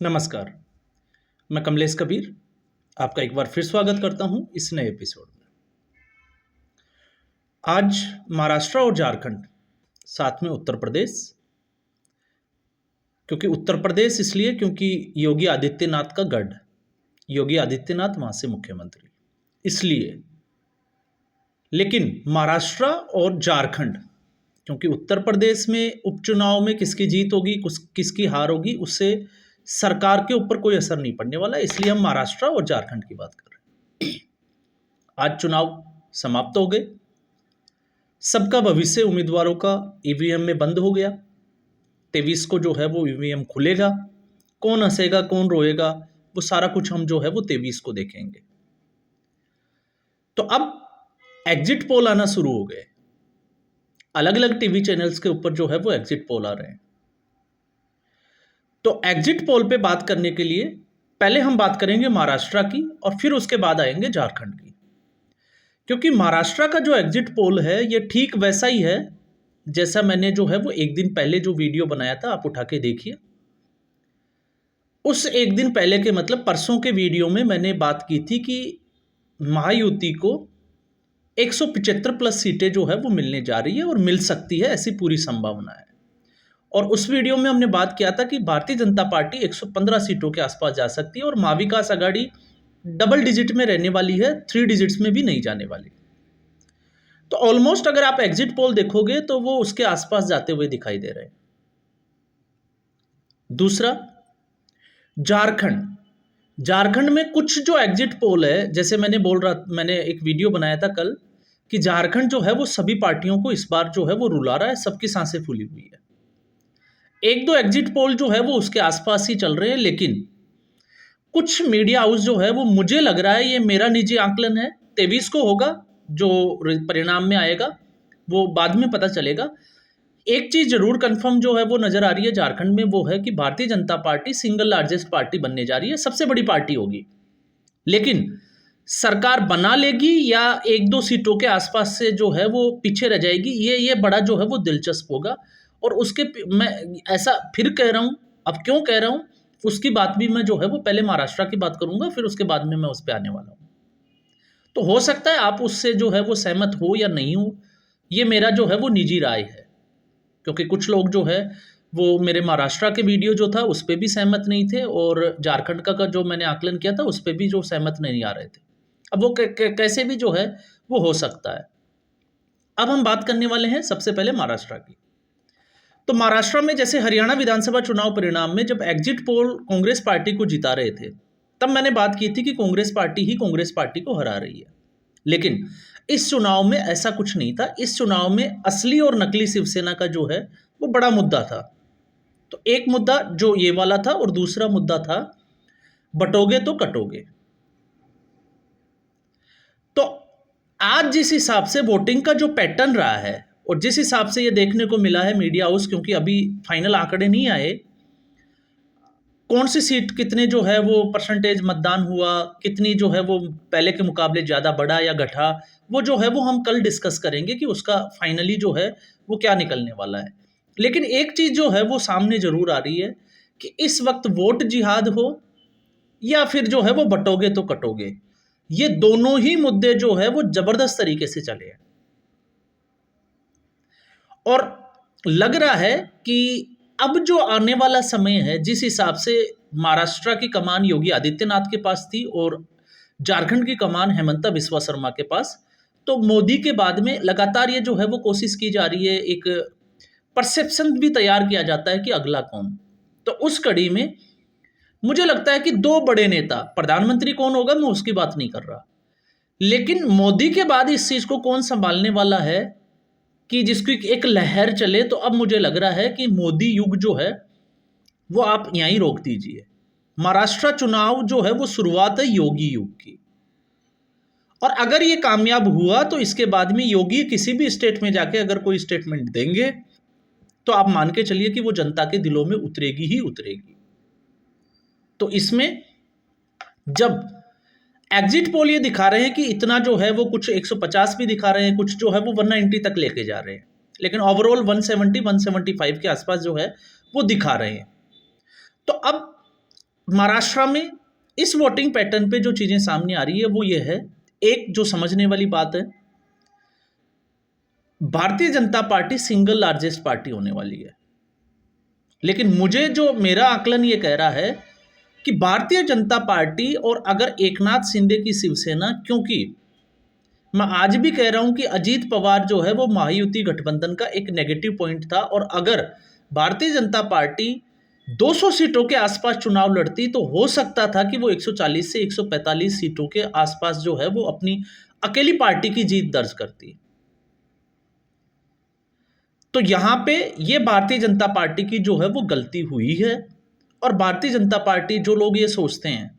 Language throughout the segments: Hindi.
नमस्कार, मैं कमलेश कबीर आपका एक बार फिर स्वागत करता हूं इस नए एपिसोड में। आज महाराष्ट्र और झारखंड, साथ में उत्तर प्रदेश, क्योंकि उत्तर प्रदेश इसलिए क्योंकि योगी आदित्यनाथ का गढ़, योगी आदित्यनाथ वहां से मुख्यमंत्री इसलिए। लेकिन महाराष्ट्र और झारखंड, क्योंकि उत्तर प्रदेश में उपचुनाव में किसकी जीत होगी किसकी हार होगी उससे सरकार के ऊपर कोई असर नहीं पड़ने वाला, इसलिए हम महाराष्ट्र और झारखंड की बात कर रहे हैं। आज चुनाव समाप्त हो गए, सबका भविष्य उम्मीदवारों का ईवीएम में बंद हो गया। 23 को जो है वो ईवीएम खुलेगा, कौन हंसेगा कौन रोएगा वो सारा कुछ हम जो है वो 23 को देखेंगे। तो अब एग्जिट पोल आना शुरू हो गए, अलग अलग टीवी चैनल्स के ऊपर जो है वो एग्जिट पोल आ रहे हैं। तो एग्जिट पोल पे बात करने के लिए पहले हम बात करेंगे महाराष्ट्र की और फिर उसके बाद आएंगे झारखंड की, क्योंकि महाराष्ट्र का जो एग्जिट पोल है ये ठीक वैसा ही है जैसा मैंने जो है वो एक दिन पहले जो वीडियो बनाया था, आप उठा के देखिए। उस एक दिन पहले के मतलब परसों के वीडियो में मैंने बात की थी कि महायुति को 175 प्लस सीटें जो है वो मिलने जा रही है और मिल सकती है, ऐसी पूरी संभावना है। और उस वीडियो में हमने बात किया था कि भारतीय जनता पार्टी 115 सीटों के आसपास जा सकती है और महाविकास आघाड़ी डबल डिजिट में रहने वाली है, 3 डिजिट्स में भी नहीं जाने वाली। तो ऑलमोस्ट अगर आप एग्जिट पोल देखोगे तो वो उसके आसपास जाते हुए दिखाई दे रहे हैं। दूसरा, झारखंड में कुछ जो एग्जिट पोल है, जैसे मैंने एक वीडियो बनाया था कल कि झारखंड जो है वो सभी पार्टियों को इस बार जो है वो रुला रहा है, सबकी सांसें फूली हुई है। एक दो एग्जिट पोल जो है वो उसके आसपास ही चल रहे हैं, लेकिन कुछ मीडिया हाउस जो है वो, मुझे लग रहा है, ये मेरा निजी आकलन है, 23 को होगा जो परिणाम में आएगा वो बाद में पता चलेगा। एक चीज जरूर कंफर्म जो है वो नजर आ रही है झारखंड में, वो है कि Bharatiya Janata party single largest party बनने जा रही है, सबसे बड़ी पार्टी होगी। लेकिन सरकार बना लेगी या एक दो सीटों के आसपास से जो है वो पीछे रह जाएगी, ये बड़ा जो है वो दिलचस्प होगा। और उसके मैं ऐसा फिर कह रहा हूं, अब क्यों कह रहा हूं उसकी बात भी मैं जो है वो पहले महाराष्ट्र की बात करूंगा, फिर उसके बाद में मैं उस पर आने वाला हूं। तो हो सकता है आप उससे जो है वो सहमत हो या नहीं हो, ये मेरा जो है वो निजी राय है, क्योंकि कुछ लोग जो है वो मेरे महाराष्ट्र के वीडियो जो था उस पर भी सहमत नहीं थे और झारखंड का जो मैंने आकलन किया था उस पर भी जो सहमत नहीं आ रहे थे। अब वो कैसे भी जो है वो हो सकता है। अब हम बात करने वाले हैं सबसे पहले महाराष्ट्र की। तो महाराष्ट्र में जैसे हरियाणा विधानसभा चुनाव परिणाम में जब एग्जिट पोल कांग्रेस पार्टी को जिता रहे थे, तब मैंने बात की थी कि कांग्रेस पार्टी को हरा रही है। लेकिन इस चुनाव में ऐसा कुछ नहीं था। इस चुनाव में असली और नकली शिवसेना का जो है वो बड़ा मुद्दा था। तो एक मुद्दा जो ये वाला था और दूसरा मुद्दा था बटोगे तो कटोगे। तो आज जिस हिसाब से वोटिंग का जो पैटर्न रहा है और जिस हिसाब से ये देखने को मिला है मीडिया हाउस, क्योंकि अभी फाइनल आंकड़े नहीं आए, कौन सी सीट कितने जो है वो परसेंटेज मतदान हुआ, कितनी जो है वो पहले के मुकाबले ज़्यादा बढ़ा या घटा, वो जो है वो हम कल डिस्कस करेंगे कि उसका फाइनली जो है वो क्या निकलने वाला है। लेकिन एक चीज़ जो है वो सामने ज़रूर आ रही है कि इस वक्त वोट जिहाद हो या फिर जो है वो बटोगे तो कटोगे, ये दोनों ही मुद्दे जो है वो ज़बरदस्त तरीके से चले हैं। और लग रहा है कि अब जो आने वाला समय है, जिस हिसाब से महाराष्ट्र की कमान योगी आदित्यनाथ के पास थी और झारखंड की कमान हेमंता बिस्वा शर्मा के पास, तो मोदी के बाद में लगातार ये जो है वो कोशिश की जा रही है, एक परसेप्शन भी तैयार किया जाता है कि अगला कौन। तो उस कड़ी में मुझे लगता है कि दो बड़े नेता, प्रधानमंत्री कौन होगा मैं उसकी बात नहीं कर रहा, लेकिन मोदी के बाद इस चीज को कौन संभालने वाला है कि जिसकी एक लहर चले, तो अब मुझे लग रहा है कि मोदी युग जो है वो आप यहीं रोक दीजिए। महाराष्ट्र चुनाव जो है वो शुरुआत है योगी युग की, और अगर ये कामयाब हुआ तो इसके बाद में योगी किसी भी स्टेट में जाके अगर कोई स्टेटमेंट देंगे तो आप मान के चलिए कि वो जनता के दिलों में उतरेगी ही उतरेगी। तो इसमें जब एग्जिट पोल ये दिखा रहे हैं कि इतना जो है वो कुछ 150 भी दिखा रहे हैं, कुछ जो है वो 190 तक लेके जा रहे हैं, लेकिन ओवरऑल 170 175 के आसपास जो है वो दिखा रहे हैं। तो अब महाराष्ट्र में इस वोटिंग पैटर्न पे जो चीज़ें सामने आ रही है वो ये है, एक जो समझने वाली बात है, Bharatiya Janata party single largest party होने वाली है। लेकिन मुझे जो मेरा आकलन ये कह रहा है कि भारतीय जनता पार्टी और अगर एकनाथ शिंदे की शिवसेना, क्योंकि मैं आज भी कह रहा हूं कि अजीत पवार जो है वो महायुति गठबंधन का एक नेगेटिव पॉइंट था, और अगर भारतीय जनता पार्टी 200 सीटों के आसपास चुनाव लड़ती तो हो सकता था कि वो 140 से 145 सीटों के आसपास जो है वो अपनी अकेली पार्टी की जीत दर्ज करती। तो यहां पे ये भारतीय जनता पार्टी की जो है वो गलती हुई है। और भारतीय जनता पार्टी, जो लोग ये सोचते हैं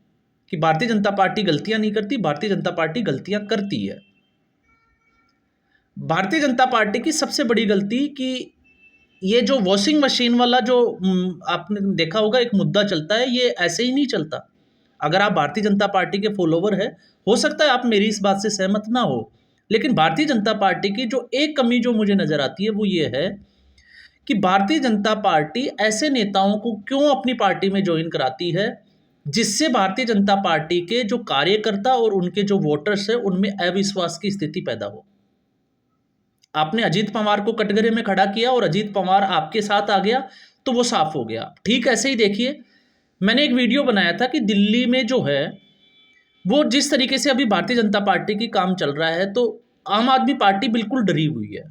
कि भारतीय जनता पार्टी गलतियां नहीं करती, भारतीय जनता पार्टी गलतियां करती है। भारतीय जनता पार्टी की सबसे बड़ी गलती कि ये जो वॉशिंग मशीन वाला जो आपने देखा होगा एक मुद्दा चलता है, ये ऐसे ही नहीं चलता। अगर आप भारतीय जनता पार्टी के फॉलोवर है, हो सकता है आप मेरी इस बात से सहमत ना हो, लेकिन भारतीय जनता पार्टी की जो एक कमी जो मुझे नजर आती है वो ये है कि भारतीय जनता पार्टी ऐसे नेताओं को क्यों अपनी पार्टी में ज्वाइन कराती है जिससे भारतीय जनता पार्टी के जो कार्यकर्ता और उनके जो वोटर्स है उनमें अविश्वास की स्थिति पैदा हो। आपने अजीत पवार को कटघरे में खड़ा किया और अजीत पवार आपके साथ आ गया तो वो साफ हो गया। ठीक ऐसे ही देखिए, मैंने एक वीडियो बनाया था कि दिल्ली में जो है वो जिस तरीके से अभी भारतीय जनता पार्टी की काम चल रहा है, तो आम आदमी पार्टी बिल्कुल डरी हुई है।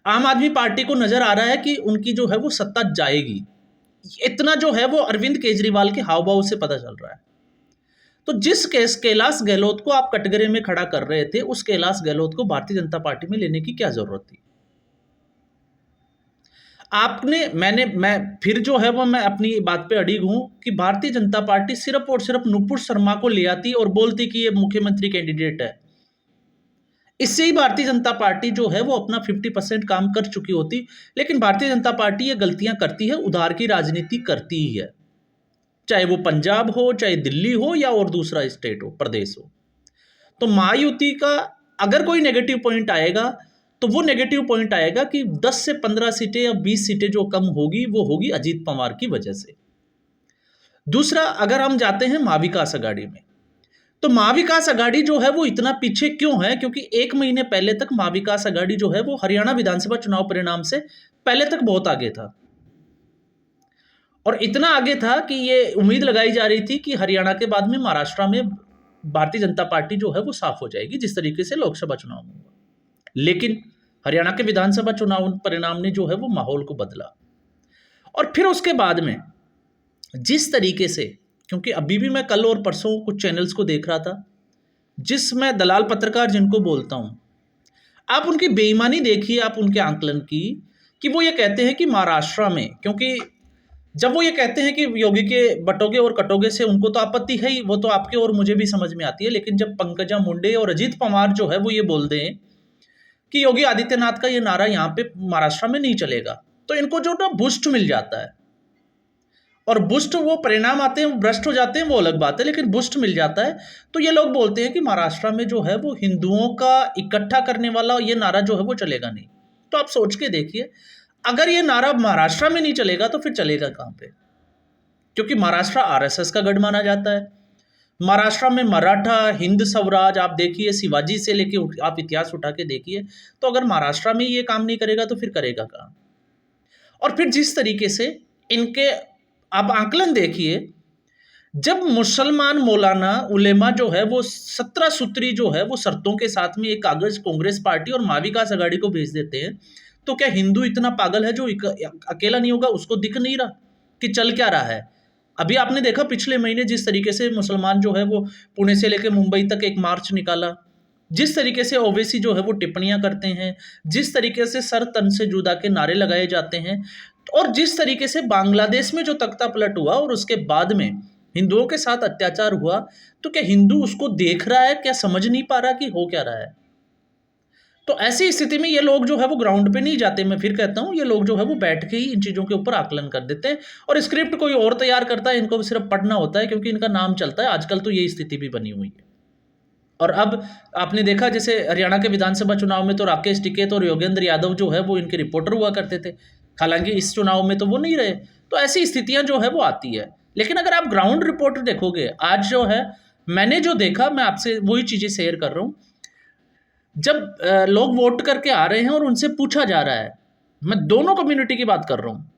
आम आदमी पार्टी को नजर आ रहा है कि उनकी जो है वो सत्ता जाएगी। इतना जो है वो अरविंद केजरीवाल के हाव भाव से पता चल रहा है। तो जिस कैलाश गहलोत को आप कटघरे में खड़ा कर रहे थे, उस कैलाश गहलोत को भारतीय जनता पार्टी में लेने की क्या जरूरत थी? मैं फिर जो है वो मैं अपनी बात पे अड़िग हूं कि भारतीय जनता पार्टी सिर्फ और सिर्फ नुपुर शर्मा को ले आती और बोलती कि ये मुख्यमंत्री कैंडिडेट है। इससे ही भारतीय जनता पार्टी जो है वो अपना 50% काम कर चुकी होती। लेकिन भारतीय जनता पार्टी ये गलतियां करती है, उधार की राजनीति करती ही है, चाहे वो पंजाब हो, चाहे दिल्ली हो, या और दूसरा स्टेट हो, प्रदेश हो। तो महायुति का अगर कोई नेगेटिव पॉइंट आएगा तो वो नेगेटिव पॉइंट आएगा कि 10 से 15 सीटें या 20 सीटें जो कम होगी वो होगी अजीत पवार की वजह से। दूसरा, अगर हम जाते हैं महाविकास अघाड़ी में, तो महाविकास अघाड़ी जो है वो इतना पीछे क्यों है? क्योंकि 1 महीने पहले तक महाविकास अघाड़ी जो है वो हरियाणा विधानसभा चुनाव परिणाम से पहले तक बहुत आगे था, और इतना आगे था कि ये उम्मीद लगाई जा रही थी कि हरियाणा के बाद में महाराष्ट्र में भारतीय जनता पार्टी जो है वो साफ हो जाएगी, जिस तरीके से लोकसभा चुनाव में हुआ। लेकिन हरियाणा के विधानसभा चुनाव परिणाम ने जो है वो माहौल को बदला। और फिर उसके बाद में जिस तरीके से, क्योंकि अभी भी मैं कल और परसों कुछ चैनल्स को देख रहा था जिसमें दलाल पत्रकार जिनको बोलता हूं, आप उनकी बेईमानी देखिए, आप उनके आंकलन की, कि वो ये कहते हैं कि महाराष्ट्र में, क्योंकि जब वो ये कहते हैं कि योगी के बटोगे और कटोगे से उनको तो आपत्ति है ही, वो तो आपके और मुझे भी समझ में आती है, लेकिन जब पंकजा मुंडे और अजीत पवार जो है वो ये बोल दें कि योगी आदित्यनाथ का ये नारा यहाँ पे महाराष्ट्र में नहीं चलेगा, तो इनको जो ना बूस्ट मिल जाता है। और बूस्ट, वो परिणाम आते हैं, भ्रष्ट हो जाते हैं, वो अलग बात है, लेकिन बूस्ट मिल जाता है। तो ये लोग बोलते हैं कि महाराष्ट्र में जो है वो हिंदुओं का इकट्ठा करने वाला ये नारा जो है वो चलेगा नहीं। तो आप सोच के देखिए, अगर ये नारा महाराष्ट्र में नहीं चलेगा तो फिर चलेगा कहाँ पे? क्योंकि महाराष्ट्र आरएसएस का गढ़ माना जाता है। महाराष्ट्र में मराठा, हिंद स्वराज, आप देखिए शिवाजी से लेके आप इतिहास उठा के देखिए, तो अगर महाराष्ट्र में ये काम नहीं करेगा तो फिर करेगा कहाँ? और फिर जिस तरीके से इनके आप आंकलन देखिए, जब मुसलमान मौलाना उलेमा जो है वो 17 सूत्री जो है वो शर्तों के साथ में एक कागज कांग्रेस पार्टी और महाविकास अघाड़ी को भेज देते हैं, तो क्या हिंदू इतना पागल है जो अकेला नहीं होगा? उसको दिख नहीं रहा कि चल क्या रहा है? अभी आपने देखा पिछले महीने जिस तरीके से मुसलमान जो है वो पुणे से लेकर मुंबई तक एक मार्च निकाला, जिस तरीके से ओवैसी जो है वो टिप्पणियां करते हैं, जिस तरीके से सर तन से जुदा के नारे लगाए जाते हैं, और जिस तरीके से बांग्लादेश में जो तख्ता पलट हुआ और उसके बाद में हिंदुओं के साथ अत्याचार हुआ, तो क्या हिंदू उसको देख रहा है? क्या समझ नहीं पा रहा कि हो क्या रहा है? तो ऐसी स्थिति में ये लोग जो है वो ग्राउंड पे नहीं जाते। मैं फिर कहता हूँ, ये लोग जो है वो बैठ के ही इन चीज़ों के ऊपर आकलन कर देते हैं, और स्क्रिप्ट कोई और तैयार करता है, इनको सिर्फ पढ़ना होता है क्योंकि इनका नाम चलता है। आजकल तो ये स्थिति भी बनी हुई है। और अब आपने देखा जैसे हरियाणा के विधानसभा चुनाव में तो राकेश टिकैत और योगेंद्र यादव जो है वो इनके रिपोर्टर हुआ करते थे, हालांकि इस चुनाव में तो वो नहीं रहे। तो ऐसी स्थितियां जो है वो आती है। लेकिन अगर आप ग्राउंड रिपोर्ट देखोगे, आज जो है मैंने जो देखा, मैं आपसे वही चीज़ें शेयर कर रहा हूँ। जब लोग वोट करके आ रहे हैं और उनसे पूछा जा रहा है, मैं दोनों कम्युनिटी की बात कर रहा हूँ,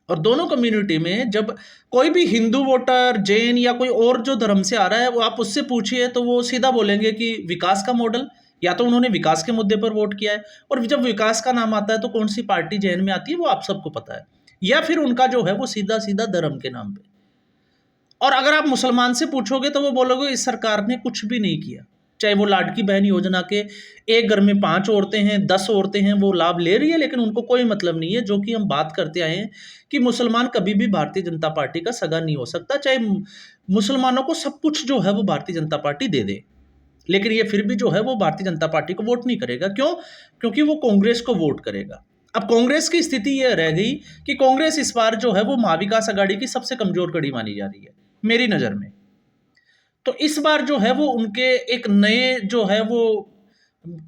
और दोनों कम्युनिटी में जब कोई भी हिंदू वोटर, जैन या कोई और जो धर्म से आ रहा है, वो आप उससे पूछिए तो वो सीधा बोलेंगे कि विकास का मॉडल, या तो उन्होंने विकास के मुद्दे पर वोट किया है, और जब विकास का नाम आता है तो कौन सी पार्टी जहन में आती है वो आप सबको पता है, या फिर उनका जो है वो सीधा सीधा धर्म के नाम पे। और अगर आप मुसलमान से पूछोगे तो वो बोलोगे इस सरकार ने कुछ भी नहीं किया। चाहे वो लाडकी बहन योजना के एक घर में 5 औरतें हैं, 10 औरतें हैं, वो लाभ ले रही है, लेकिन उनको कोई मतलब नहीं है। जो कि हम बात करते आए हैं कि मुसलमान कभी भी भारतीय जनता पार्टी का सगा नहीं हो सकता, चाहे मुसलमानों को सब कुछ जो है वो भारतीय जनता पार्टी दे दे, लेकिन ये फिर भी जो है वो भारतीय जनता पार्टी को वोट नहीं करेगा। क्यों? क्योंकि वो कांग्रेस को वोट करेगा। अब कांग्रेस की स्थिति यह रह गई कि कांग्रेस इस बार जो है वो महाविकास आघाड़ी की सबसे कमजोर कड़ी मानी जा रही है मेरी नज़र में। तो इस बार जो है वो उनके एक नए जो है वो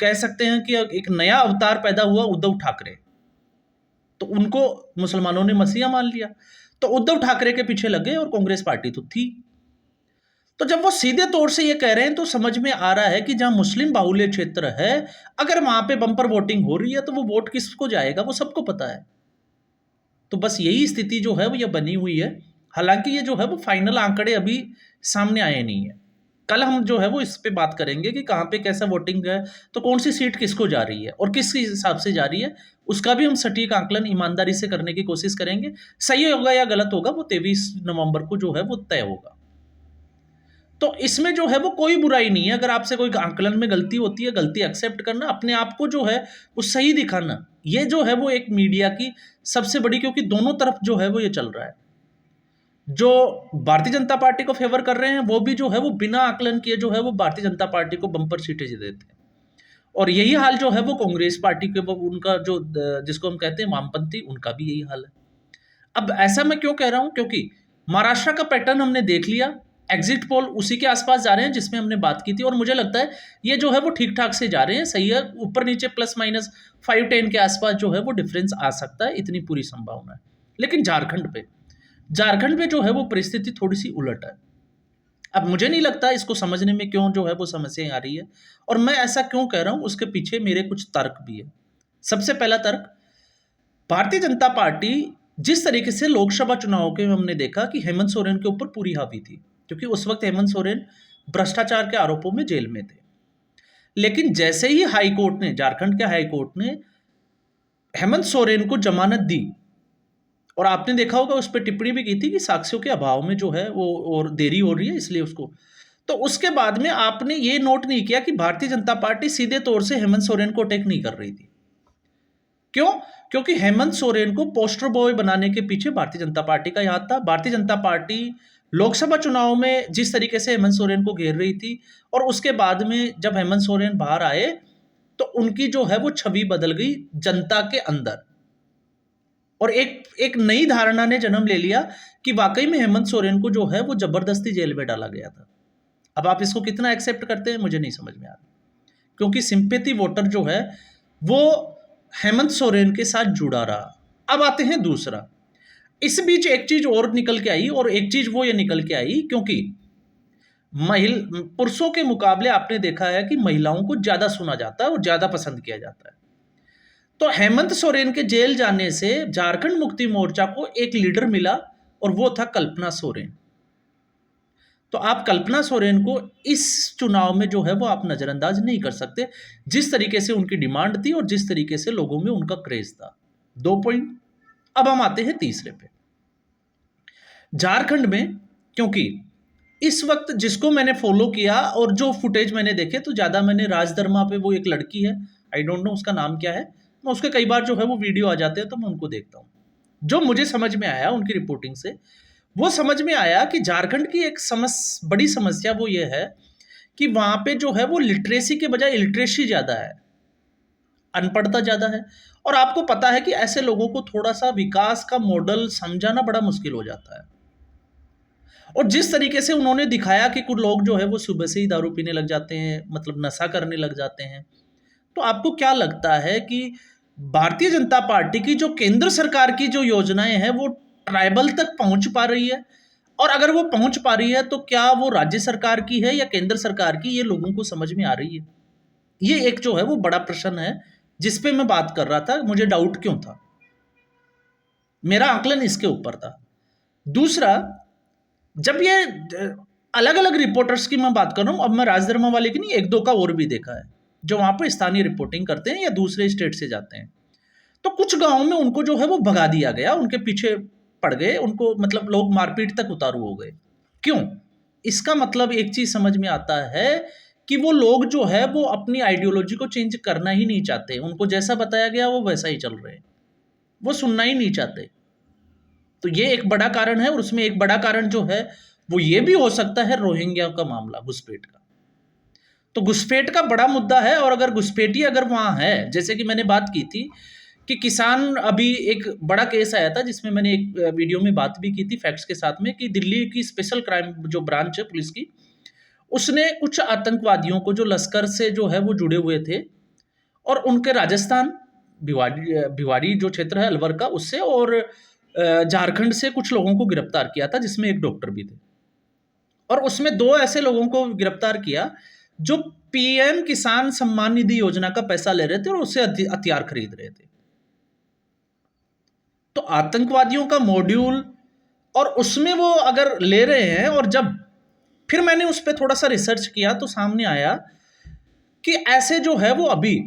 कह सकते हैं कि एक नया अवतार पैदा हुआ, उद्धव ठाकरे। तो उनको मुसलमानों ने मसीहा मान लिया, तो उद्धव ठाकरे के पीछे लगे, और कांग्रेस पार्टी तो थी। तो जब वो सीधे तौर से ये कह रहे हैं तो समझ में आ रहा है कि जहां मुस्लिम बाहुल्य क्षेत्र है, अगर वहां पे बम्पर वोटिंग हो रही है तो वो वोट किसको जाएगा वो सबको पता है। तो बस यही स्थिति जो है वो ये बनी हुई है। हालांकि ये जो है वो फाइनल आंकड़े अभी सामने आए नहीं है। कल हम जो है वो इस पे बात करेंगे कि कहाँ पे कैसा वोटिंग है, तो कौन सी सीट किसको जा रही है और किस हिसाब से जा रही है, उसका भी हम सटीक आंकलन ईमानदारी से करने की कोशिश करेंगे। सही होगा या गलत होगा वो 23 नवंबर को जो है वो तय होगा। तो इसमें जो है वो कोई बुराई नहीं है। अगर आपसे कोई आंकलन में गलती होती है, गलती एक्सेप्ट करना, अपने आप को जो है वो सही दिखाना, ये जो है वो एक मीडिया की सबसे बड़ी, क्योंकि दोनों तरफ जो है वो ये चल रहा है। जो भारतीय जनता पार्टी को फेवर कर रहे हैं वो भी जो है वो बिना आकलन किए जो है वो भारतीय जनता पार्टी को बम्पर सीटें देते हैं, और यही हाल जो है वो कांग्रेस पार्टी के, उनका जो जिसको हम कहते हैं वामपंथी, उनका भी यही हाल है। अब ऐसा मैं क्यों कह रहा हूं? क्योंकि महाराष्ट्र का पैटर्न हमने देख लिया, एग्जिट पोल उसी के आसपास जा रहे हैं जिसमें हमने बात की थी, और मुझे लगता है ये जो है वो ठीक ठाक से जा रहे हैं, सही है। ऊपर नीचे प्लस माइनस 5-10 के आसपास जो है वो डिफरेंस आ सकता है, इतनी पूरी संभावना है। लेकिन झारखंड में जो है वो परिस्थिति थोड़ी सी उलट है। अब मुझे नहीं लगता इसको समझने में क्यों जो है वो समस्याएं आ रही है, और मैं ऐसा क्यों कह रहा हूं उसके पीछे मेरे कुछ तर्क भी है। सबसे पहला तर्क, भारतीय जनता पार्टी जिस तरीके से लोकसभा चुनाव के हमने देखा कि हेमंत सोरेन के ऊपर पूरी हावी थी, क्योंकि उस वक्त हेमंत सोरेन भ्रष्टाचार के आरोपों में जेल में थे। लेकिन जैसे ही हाई कोर्ट ने, झारखंड के हाई कोर्ट ने हेमंत सोरेन को जमानत दी, और आपने देखा होगा उस पर टिप्पणी भी की थी कि साक्ष्यों के अभाव में जो है वो और देरी हो रही है इसलिए उसको, तो उसके बाद में आपने ये नोट नहीं किया कि भारतीय जनता पार्टी सीधे तौर से हेमंत सोरेन को अटैक नहीं कर रही थी। क्यों? क्योंकि हेमंत सोरेन को पोस्टर बॉय बनाने के पीछे भारतीय जनता पार्टी का हाथ था। भारतीय जनता पार्टी लोकसभा चुनाव में जिस तरीके से हेमंत सोरेन को घेर रही थी, और उसके बाद में जब हेमंत सोरेन बाहर आए तो उनकी जो है वो छवि बदल गई जनता के अंदर, और एक नई धारणा ने जन्म ले लिया कि वाकई में हेमंत सोरेन को जो है वो जबरदस्ती जेल में डाला गया था। अब आप इसको कितना एक्सेप्ट करते हैं मुझे नहीं समझ में आ रहा, क्योंकि सिंपैथी वोटर जो है वो हेमंत सोरेन के साथ जुड़ा रहा। अब आते हैं दूसरा, इस बीच एक चीज और निकल के आई, और एक चीज वो ये निकल के आई क्योंकि पुरुषों के मुकाबले आपने देखा है कि महिलाओं को ज्यादा सुना जाता है और ज्यादा पसंद किया जाता है। तो हेमंत सोरेन के जेल जाने से झारखंड मुक्ति मोर्चा को एक लीडर मिला, और वो था कल्पना सोरेन। तो आप कल्पना सोरेन को इस चुनाव में जो है वो आप नजरअंदाज नहीं कर सकते, जिस तरीके से उनकी डिमांड थी और जिस तरीके से लोगों में उनका क्रेज था। 2 पॉइंट। अब हम आते हैं तीसरे पे, झारखंड में। क्योंकि इस वक्त जिसको मैंने फॉलो किया और जो फुटेज मैंने देखे, तो ज्यादा मैंने राजधर्मा पे, वो एक लड़की है, आई डोंट नो उसका नाम क्या है, मैं उसके कई बार जो है वो वीडियो आ जाते हैं तो मैं उनको देखता हूँ। जो मुझे समझ में आया उनकी रिपोर्टिंग से, वो समझ में आया कि झारखंड की एक बड़ी समस्या वो ये है कि वहां पे जो है वो लिटरेसी के बजाय इलिटरेसी ज्यादा है, अनपढ़ता ज्यादा है। और आपको पता है कि ऐसे लोगों को थोड़ा सा विकास का मॉडल समझाना बड़ा मुश्किल हो जाता है। और जिस तरीके से उन्होंने दिखाया कि कुछ लोग जो है वो सुबह से ही दारू पीने लग जाते हैं, मतलब नशा करने लग जाते हैं, तो आपको क्या लगता है कि भारतीय जनता पार्टी की जो केंद्र सरकार की जो योजनाएं हैं वो ट्राइबल तक पहुंच पा रही है? और अगर वो पहुंच पा रही है तो क्या वो राज्य सरकार की है या केंद्र सरकार की, ये लोगों को समझ में आ रही है? ये एक जो है वो बड़ा प्रश्न है जिस पे मैं बात कर रहा था, मुझे डाउट क्यों था, मेरा आकलन इसके ऊपर था। दूसरा, जब ये अलग अलग रिपोर्टर्स की मैं बात कर रहा हूं, अब मैं राजधर्म वाले की नहीं, एक दो का और भी देखा है जो वहां पर स्थानीय रिपोर्टिंग करते हैं या दूसरे स्टेट से जाते हैं, तो कुछ गांव में उनको जो है वो भगा दिया गया, उनके पीछे पड़ गए, उनको मतलब लोग मारपीट तक उतारू हो गए। क्यों? इसका मतलब एक चीज समझ में आता है कि वो लोग जो है वो अपनी आइडियोलॉजी को चेंज करना ही नहीं चाहते, उनको जैसा बताया गया वो वैसा ही चल रहे हैं, वो सुनना ही नहीं चाहते। तो ये एक बड़ा कारण है, और उसमें एक बड़ा कारण जो है वो ये भी हो सकता है रोहिंग्या का मामला, घुसपैठ का। तो घुसपैठ का बड़ा मुद्दा है, और अगर घुसपैठी अगर वहां है, जैसे कि मैंने बात की थी कि किसान, अभी एक बड़ा केस आया था जिसमें मैंने एक वीडियो में बात भी की थी फैक्ट्स के साथ में, कि दिल्ली की स्पेशल क्राइम जो ब्रांच है पुलिस की, उसने कुछ आतंकवादियों को जो लश्कर से जो है वो जुड़े हुए थे, और उनके राजस्थान भिवाड़ी भिवाड़ी जो क्षेत्र है अलवर का, उससे और झारखंड से कुछ लोगों को गिरफ्तार किया था, जिसमें एक डॉक्टर भी थे। और उसमें दो ऐसे लोगों को गिरफ्तार किया जो पीएम किसान सम्मान निधि योजना का पैसा ले रहे थे और उससे हथियार खरीद रहे थे। तो आतंकवादियों का मॉड्यूल, और उसमें वो अगर ले रहे हैं, और जब फिर मैंने उस पर थोड़ा सा रिसर्च किया तो सामने आया कि ऐसे जो है वो अभी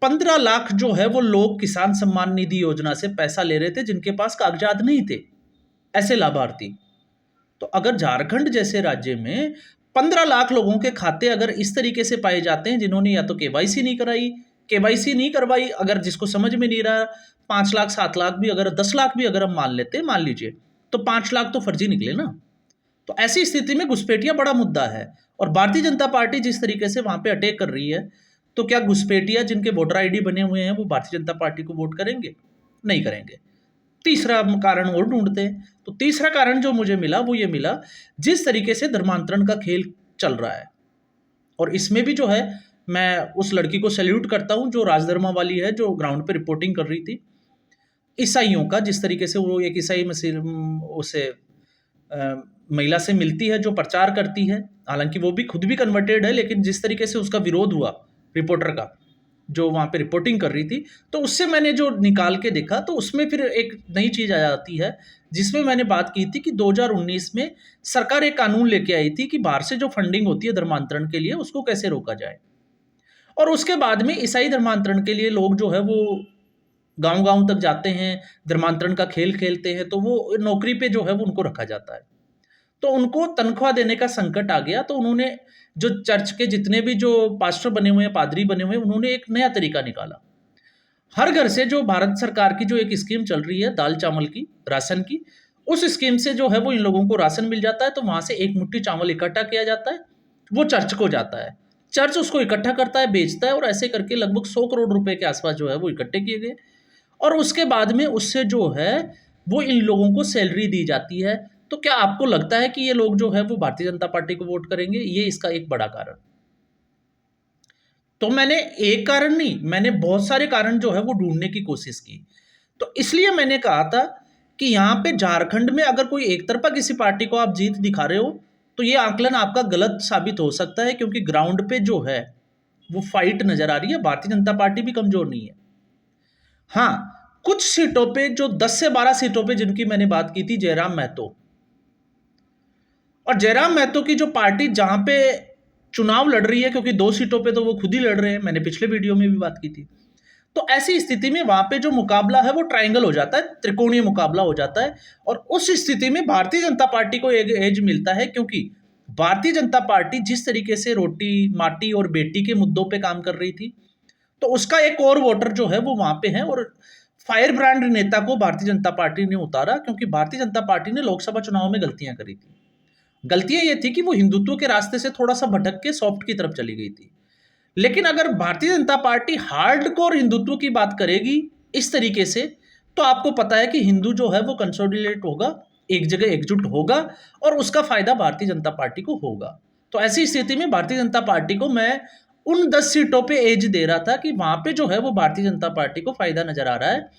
15 लाख जो है वो लोग किसान सम्मान निधि योजना से पैसा ले रहे थे जिनके पास कागजात नहीं थे, ऐसे लाभार्थी। तो अगर झारखंड जैसे राज्य में 15 लाख लोगों के खाते अगर इस तरीके से पाए जाते हैं जिन्होंने या तो केवाईसी नहीं कराई, केवाईसी नहीं करवाई, अगर जिसको समझ में नहीं रहा, 5 लाख 7 लाख भी, अगर 10 लाख भी अगर हम मान लेते, मान लीजिए, तो 5 लाख तो फर्जी निकले ना। तो ऐसी स्थिति में घुसपैठिया बड़ा मुद्दा है, और भारतीय जनता पार्टी जिस तरीके से वहां पे अटैक कर रही है, तो क्या घुसपैठिया जिनके वोटर आईडी बने हुए हैं वो भारतीय जनता पार्टी को वोट करेंगे? नहीं करेंगे। तीसरा कारण और ढूंढते हैं, तो तीसरा कारण जो मुझे मिला वो ये मिला, जिस तरीके से धर्मांतरण का खेल चल रहा है, और इसमें भी जो है मैं उस लड़की को सैल्यूट करता हूं जो राजधर्मा वाली है, जो ग्राउंड पे रिपोर्टिंग कर रही थी, ईसाइयों का, जिस तरीके से वो एक ईसाई मसीह उसे महिला से मिलती है जो प्रचार करती है, हालांकि वो भी खुद भी कन्वर्टेड है, लेकिन जिस तरीके से उसका विरोध हुआ रिपोर्टर का जो वहाँ पे रिपोर्टिंग कर रही थी, तो उससे मैंने जो निकाल के देखा तो उसमें फिर एक नई चीज़ आ जाती है, जिसमें मैंने बात की थी कि 2019 में सरकार एक कानून लेके आई थी कि बाहर से जो फंडिंग होती है धर्मांतरण के लिए उसको कैसे रोका जाए। और उसके बाद में ईसाई धर्मांतरण के लिए लोग जो है वो गांव-गांव तक जाते हैं, धर्मांतरण का खेल खेलते हैं, तो वो नौकरी पे जो है वो उनको रखा जाता है। तो उनको तनख्वाह देने का संकट आ गया, तो उन्होंने जो चर्च के जितने भी जो पास्टर बने हुए हैं, पादरी बने हुए हैं, उन्होंने एक नया तरीका निकाला। हर घर से जो भारत सरकार की जो एक स्कीम चल रही है दाल चावल की, राशन की, उस स्कीम से जो है वो इन लोगों को राशन मिल जाता है, तो वहाँ से एक मुट्ठी चावल इकट्ठा किया जाता है, वो चर्च को जाता है। चर्च उसको इकट्ठा करता है, बेचता है, और ऐसे करके लगभग 100 करोड़ रुपए के आसपास जो है वो इकट्ठे किए गए। और उसके बाद में उससे जो है वो इन लोगों को सैलरी दी जाती है। तो क्या आपको लगता है कि ये लोग जो है वो भारतीय जनता पार्टी को वोट करेंगे? ये इसका एक बड़ा कारण। तो मैंने एक कारण नहीं, मैंने बहुत सारे कारण जो है वो ढूंढने की कोशिश की। तो इसलिए मैंने कहा था कि यहाँ पे झारखंड में अगर कोई एक तरफा किसी पार्टी को आप जीत दिखा रहे हो तो ये आकलन आपका गलत साबित हो सकता है, क्योंकि ग्राउंड पे जो है वो फाइट नजर आ रही है, भारतीय जनता पार्टी भी कमजोर नहीं है। हाँ, कुछ सीटों पे जो 10 से 12 सीटों पे जिनकी मैंने बात की थी, जयराम महतो, और जयराम महतो की जो पार्टी जहां पे चुनाव लड़ रही है, क्योंकि 2 सीटों पे तो वो खुद ही लड़ रहे हैं, मैंने पिछले वीडियो में भी बात की थी, तो ऐसी स्थिति में वहां पे जो मुकाबला है वो ट्रायंगल हो जाता है, त्रिकोणीय मुकाबला हो जाता है, और उस स्थिति में भारतीय जनता पार्टी को एक एज मिलता है, क्योंकि भारतीय जनता पार्टी जिस तरीके से रोटी माटी और बेटी के मुद्दों पे काम कर रही थी, तो उसका एक और वोटर जो है वो वहां पे है, और फायर ब्रांड नेता को भारतीय जनता पार्टी ने उतारा, क्योंकि भारतीय जनता पार्टी ने लोकसभा चुनाव में गलतियां करी थी। गलतियां ये थी कि वो हिंदुत्व के रास्ते से थोड़ा सा भटक के सॉफ्ट की तरफ चली गई थी। लेकिन अगर भारतीय जनता पार्टी हार्डकोर हिंदुत्व की बात करेगी इस तरीके से, तो आपको पता है कि हिंदू जो है वो कंसोलिडेट होगा, एक जगह एकजुट होगा, और उसका फायदा भारतीय जनता पार्टी को होगा। तो ऐसी स्थिति में भारतीय जनता पार्टी को मैं उन 10 सीटों पे एज दे रहा था कि वहां पे जो है वो भारतीय जनता पार्टी को फायदा नजर आ रहा है।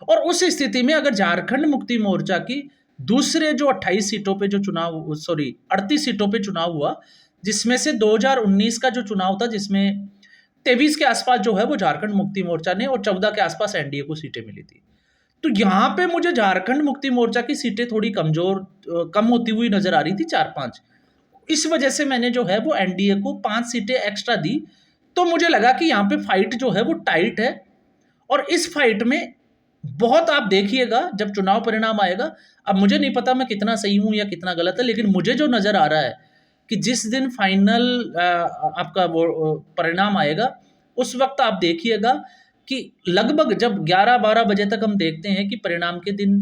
और उस स्थिति में अगर झारखंड मुक्ति मोर्चा की दूसरे जो 28 सीटों पे जो चुनाव, सॉरी 38 सीटों पे चुनाव हुआ, जिसमें से 2019 का जो चुनाव था जिसमें 23 के आसपास जो है वो झारखंड मुक्ति मोर्चा ने और 14 के आसपास एनडीए को सीटें मिली थी। तो यहाँ पे मुझे झारखंड मुक्ति मोर्चा की सीटें थोड़ी कम होती हुई नजर आ रही थी, 4-5। इस वजह से मैंने जो है वो एनडीए को 5 सीटें एक्स्ट्रा दी। तो मुझे लगा कि यहाँ पे फाइट जो है वो टाइट है, और इस फाइट में बहुत आप देखिएगा जब चुनाव परिणाम आएगा। अब मुझे नहीं पता मैं कितना सही हूँ या कितना गलत है, लेकिन मुझे जो नज़र आ रहा है कि जिस दिन फाइनल आपका वो परिणाम आएगा, उस वक्त आप देखिएगा कि लगभग जब 11-12 बजे तक हम देखते हैं कि परिणाम के दिन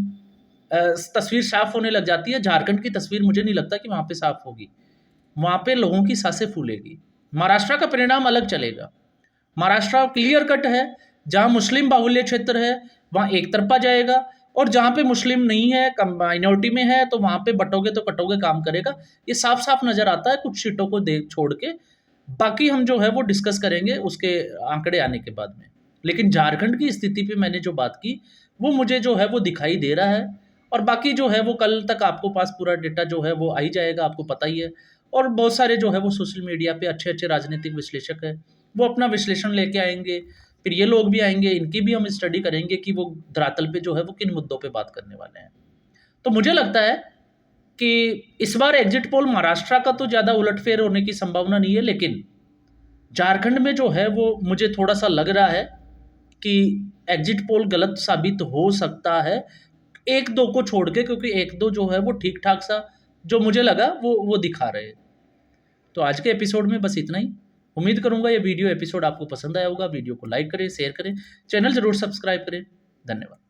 तस्वीर साफ होने लग जाती है। झारखंड की तस्वीर मुझे नहीं लगता कि वहाँ पे साफ होगी, वहाँ पे लोगों की सांसें फूलेगी। महाराष्ट्र का परिणाम अलग चलेगा। महाराष्ट्र क्लियर कट है, जहाँ मुस्लिम बाहुल्य क्षेत्र है वहाँ एक तरफा जाएगा, और जहाँ पे मुस्लिम नहीं है, माइनॉरिटी में है, तो वहाँ पे बटोगे तो कटोगे काम करेगा। ये साफ साफ नज़र आता है कुछ सीटों को देख छोड़ के। बाकी हम जो है वो डिस्कस करेंगे उसके आंकड़े आने के बाद में। लेकिन झारखंड की स्थिति पे मैंने जो बात की वो मुझे जो है वो दिखाई दे रहा है, और बाकी जो है वो कल तक आपको पास पूरा डेटा जो है वो आ ही जाएगा, आपको पता ही है। और बहुत सारे जो है वो सोशल मीडिया पे अच्छे अच्छे राजनीतिक विश्लेषक है, वो अपना विश्लेषण लेके आएंगे। फिर ये लोग भी आएंगे, इनकी भी हम स्टडी करेंगे कि वो धरातल पे जो है वो किन मुद्दों पे बात करने वाले हैं। तो मुझे लगता है कि इस बार एग्जिट पोल महाराष्ट्र का तो ज़्यादा उलटफेर होने की संभावना नहीं है, लेकिन झारखंड में जो है वो मुझे थोड़ा सा लग रहा है कि एग्जिट पोल गलत साबित हो सकता है, एक दो को छोड़ के, क्योंकि एक दो जो है वो ठीक ठाक सा जो मुझे लगा वो दिखा रहे हैं। तो आज के एपिसोड में बस इतना ही। उम्मीद करूंगा ये वीडियो एपिसोड आपको पसंद आया होगा। वीडियो को लाइक करें, शेयर करें, चैनल जरूर सब्सक्राइब करें। धन्यवाद।